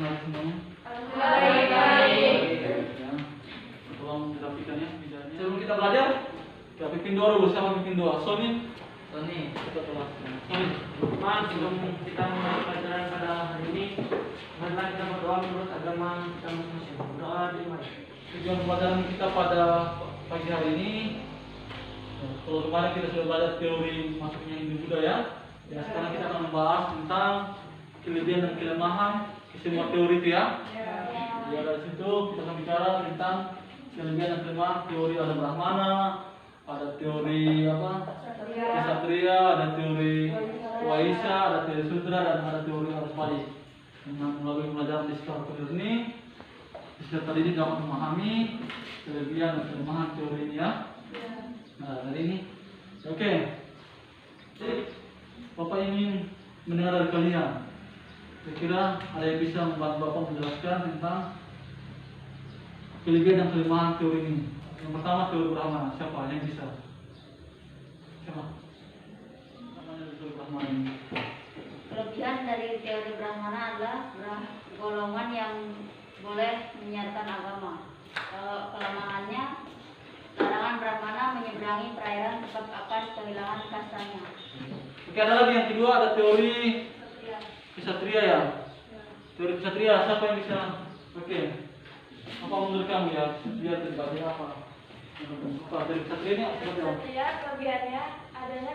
hari semuanya? Baik. Ya. Tolong dirapikan ya bidangnya. Sebelum kita belajar, kita bikin doa dulu. Siapa bikin doa? Sony. Kita tolong. Sony. Mas, sebelum kita mulai pelajaran pada hari ini, marilah kita berdoa menurut agama kita masing-masing. Doa dimulai. Tujuan pelajaran kita pada pagi hari ini, kalau kemarin kita sudah belajar teori masuknya Hindu Buddha ya. Ya, sekarang kita akan membahas tentang kelebihan dan kelemahan semua teori itu ya. Ya, dari situ kita akan bicara tentang kelebihan dan kelemahan teori ada Brahmana, ada teori apa? Ksatria, ada teori Waisa, ada teori Sudra, dan ada teori arus balik. Melalui pelajaran di sekolah ini, peserta didik dapat memahami kelebihan dan kelemahan teori ini ya. Nah, dari ini, oke. Jadi, Bapak ingin mendengar dari kalian. Kira-kira ada yang bisa membantu Bapak menjelaskan tentang kelebihan dan kelemahan teori ini. Yang pertama teori Brahmana. Siapa yang bisa? Siapa? Namanya teori Brahmana ini. Kelebihan dari teori Brahmana adalah golongan yang boleh menyiarkan agama. Kalau kelemahannya, larangan Brahmana menyeberangi perairan sebab akan kehilangan kastanya. Oke, ada lagi yang kedua, ada teori Ksatria ya. Teori Ksatria, siapa yang bisa? Oke. Apa menurut kamu ya? Ksatria terjadi apa? Teori Ksatria ini seperti apa? Ksatria kelebihannya adanya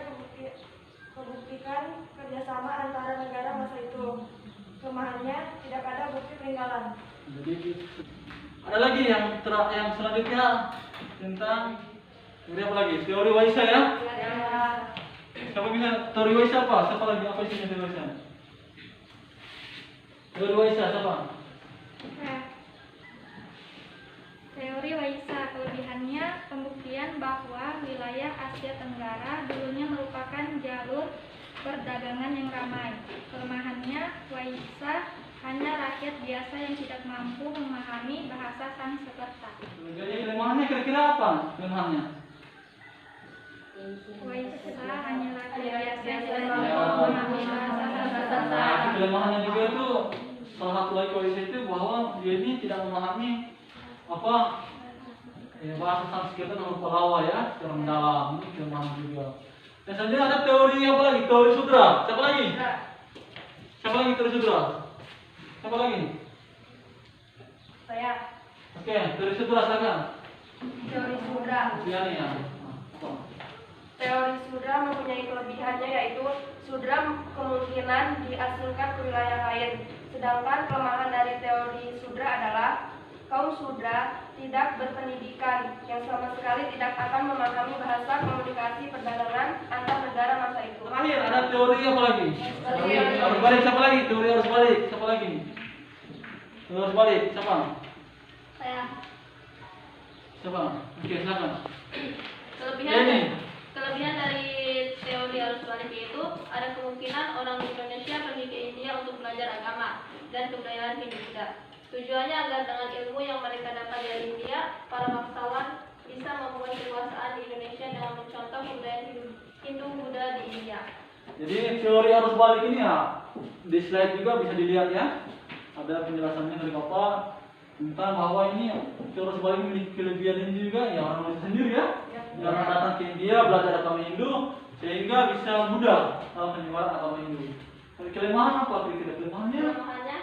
kebuktikan kerjasama antara negara masa itu. Kelemahannya tidak ada bukti peninggalan. Jadi ada lagi yang selanjutnya tentang teori apa lagi? Teori Waisa ya. Siapa bisa teori Waisa apa? Siapa lagi? Apa isinya teori Waisa? Teori Waisa siapa? Teori Waisa kelebihannya pembuktian bahwa wilayah Asia Tenggara dulunya merupakan jalur perdagangan yang ramai. Kelemahannya, Waisa hanya rakyat biasa yang tidak mampu memahami bahasa Sanskerta. Jadi kelemahannya kira-kira apa? Kelemahannya? Waisa hanya rakyat biasa yang tidak mampu memahami bahasa Sanskerta. Nah, kelemahannya juga itu salah satu lagi Waisa itu bahwa dia ini tidak memahami apa ya, bahasa Sanskerta dan Palawa ya secara mendalam. Ini kelemahan juga. Dan selanjutnya ada teori apa lagi? Teori Sudra. Siapa lagi? Siapa lagi teori Sudra? Siapa lagi? Saya. Oke, teori Sudra silakan. Teori Sudra. Diani ya. Teori Sudra mempunyai kelebihannya yaitu Sudra kemungkinan diasingkan ke wilayah lain. Sedangkan kelemahan dari teori Sudra adalah kaum Sudra tidak berpendidikan yang sama sekali tidak akan memahami bahasa komunikasi perdagangan antar negara masa itu. Terakhir ada teori apa lagi? Arus balik siapa lagi? Teori arus balik siapa lagi? Teori arus balik siapa? Saya. Siapa? Oke, silakan. Kelebihan dari teori arus balik itu ada kemungkinan orang Indonesia pergi ke India untuk belajar agama dan kebudayaan Hindu Buddha. Tujuannya agar dengan ilmu yang mereka dapat dari India, para bangsawan bisa membuat kekuasaan di Indonesia dengan mencontoh kebudayaan Hindu Buddha di India. Jadi teori arus balik ini ya di slide juga bisa dilihat ya. Ada penjelasannya dari Bapak tentang bahwa ini teori arus balik memiliki kelebihan ini juga ya orang Indonesia sendiri ya. Jangan datang ke India belajar agama Hindu sehingga bisa mudah dalam penyebaran agama Hindu. Tapi kelemahan apa kira-kira kelemahannya? Kelemahannya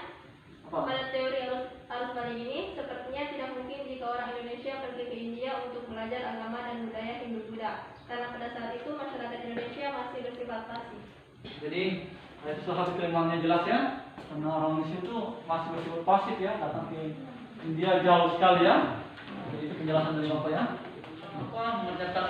Apa? pada teori arus balik ini sepertinya tidak mungkin jika orang Indonesia pergi ke India untuk belajar agama dan budaya Hindu Buddha, karena pada saat itu masyarakat Indonesia masih bersifat pasif. Jadi itu salah satu kelemahannya jelas ya. Karena orang Indonesia itu masih bersifat pasif ya, datang ke India jauh sekali ya. Jadi itu penjelasan dari Bapak ya. Apa mengerjakan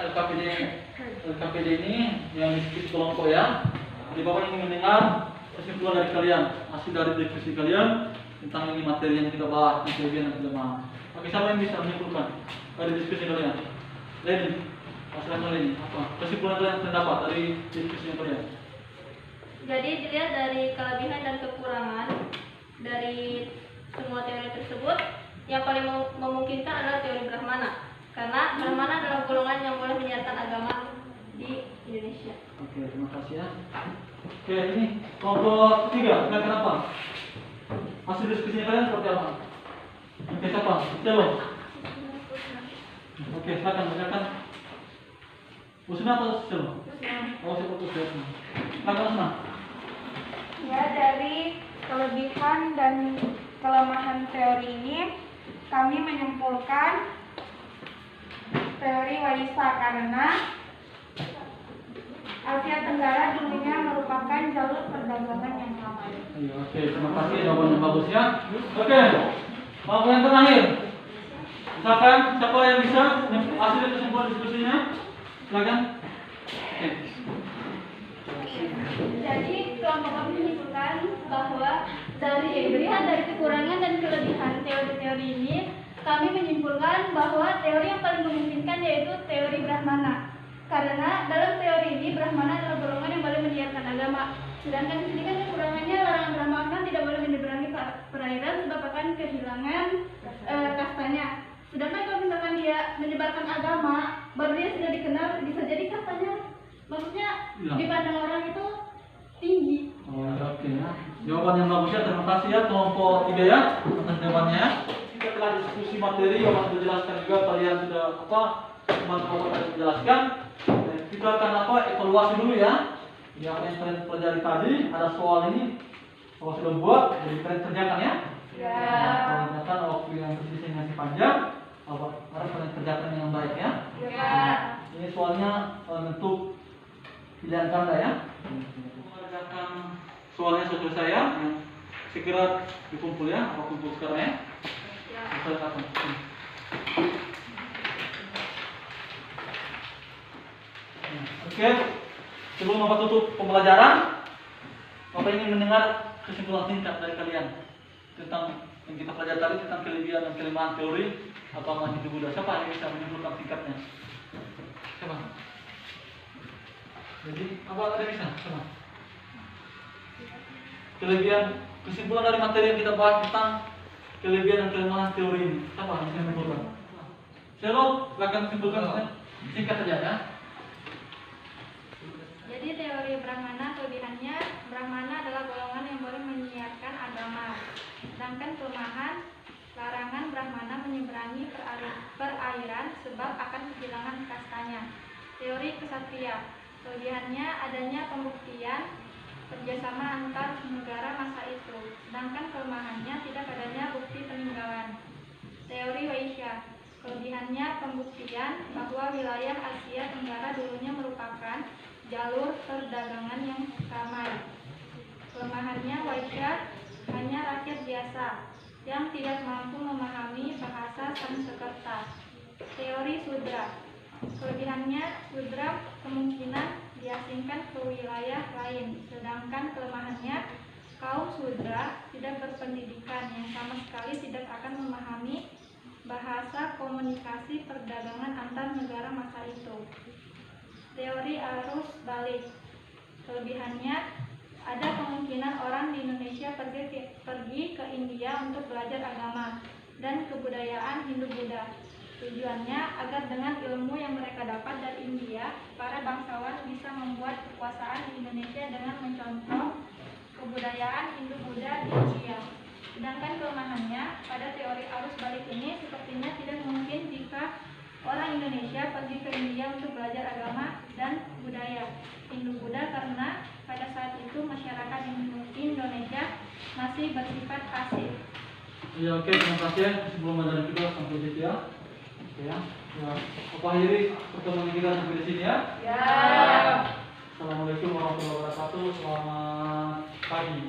LKPD ini yang disebut kelompok ya. Jadi Bapak ingin mendengar kesimpulan dari kalian, hasil dari diskusi kalian tentang ini materi yang kita bahas, kelebihan dan kelemahan. Oke, siapa yang bisa menyimpulkan dari diskusi kalian? Leni, masalah Leni, apa kesimpulan kalian pendapat dari diskusi kalian? Jadi dilihat dari kelebihan dan kekurangan dari semua teori tersebut, yang paling memungkinkan adalah teori Brahmana, karena Brahmana adalah golongan yang boleh menyiarkan agama di Indonesia. Oke, terima kasih ya. Oke, ini kelompok ketiga, kenapa? Hasil diskusi kalian seperti apa? Oke, siapa? Celo. Oke, silakan bacakan. Usna atau Celo? Oh, siapa Usna? Silakan Usna. Ya, dari kelebihan dan kelemahan teori ini, kami menyimpulkan teori Waisa karena Asia Tenggara dulunya merupakan jalur perdagangan yang ramai. Iya, oke, terima kasih jawaban yang bagus ya. Oke, mau yang terakhir. Misalkan siapa yang bisa hasil kesimpulan diskusinya? Silakan. Oke. Jadi kelompok kami menyimpulkan bahwa melihat dari kekurangan dan kelebihan teori-teori ini, kami menyimpulkan bahwa teori yang paling memungkinkan yaitu teori Brahmana. Karena dalam teori ini Brahmana adalah golongan yang boleh menyiarkan agama. Sedangkan di sini kan kekurangannya larangan Brahmana tidak boleh menyeberangi perairan sebab akan kehilangan kastanya. Sedangkan kalau misalkan dia menyebarkan agama, baru dia sudah dikenal, bisa jadi kastanya, maksudnya dipandang orang itu tinggi. Oh, oke ya. Jawaban yang bagus ya, terima kasih ya kelompok 3 ya atas jawabannya. Kita telah diskusi materi yang sudah dijelaskan juga, kalian sudah teman-teman tadi menjelaskan. Kita akan evaluasi dulu ya. Yang kalian pelajari tadi, ada soal ini, soal sudah buat, jadi kalian kerjakan ya. Kalau kerjakan waktu yang tersisa masih panjang, harus kalian kerjakan yang baik ya. Ini soalnya bentuk pilihan ganda ya. Kerjakan soalnya sudah selesai ya. Segera dikumpul ya, apa kumpul sekarang ya. Oke, sebelum Bapak tutup pembelajaran, Bapak ingin mendengar kesimpulan singkat dari kalian tentang yang kita pelajari tadi, tentang kelebihan dan kelemahan teori agama Hindu Buddha. Siapa yang bisa menyimpulkan singkatnya? Siapa? Jadi, apa ada bisa? Siapa? Kelebihan, kesimpulan dari materi yang kita bahas tentang kelebihan dan kelemahan teori ini. Siapa yang bisa menyimpulkan? Siapa? Silakan simpulkan singkat saja ya. Jadi teori Brahmana kelebihannya, Brahmana adalah golongan yang boleh menyiarkan agama. Sedangkan kelemahan, larangan Brahmana menyeberangi perairan sebab akan kehilangan kastanya. Teori kesatria, kelebihannya adanya pembuktian kerjasama antar negara masa itu. Sedangkan kelemahannya tidak adanya bukti peninggalan. Teori Waisya, kelebihannya pembuktian bahwa wilayah Asia Tenggara dulunya merupakan jalur perdagangan yang ramai. Kelemahannya Waisya hanya rakyat biasa yang tidak mampu memahami bahasa Sanskerta. Teori Sudra, kelebihannya Sudra kemungkinan diasingkan ke wilayah lain, sedangkan kelemahannya kaum Sudra tidak berpendidikan yang sama sekali tidak akan memahami bahasa komunikasi perdagangan antar negara masa itu. Teori arus balik, kelebihannya ada kemungkinan orang di Indonesia pergi ke India untuk belajar agama dan kebudayaan Hindu-Buddha. Tujuannya agar dengan ilmu yang mereka dapat dari India, para bangsawan bisa membuat kekuasaan di Indonesia dengan mencontoh kebudayaan Hindu-Buddha di India. Sedangkan kelemahannya pada teori arus balik ini sepertinya tidak mungkin jika orang Indonesia pergi ke India untuk belajar agama dan budaya Hindu-Buddha karena pada saat itu masyarakat Indonesia masih bersifat pasif. Ya, oke, terima kasih ya. Sebelum belajar kita sampai di sini ya. Oke ya. Apa akhiri pertemuan kita sampai di sini ya? Ya. Assalamualaikum warahmatullahi wabarakatuh. Selamat pagi.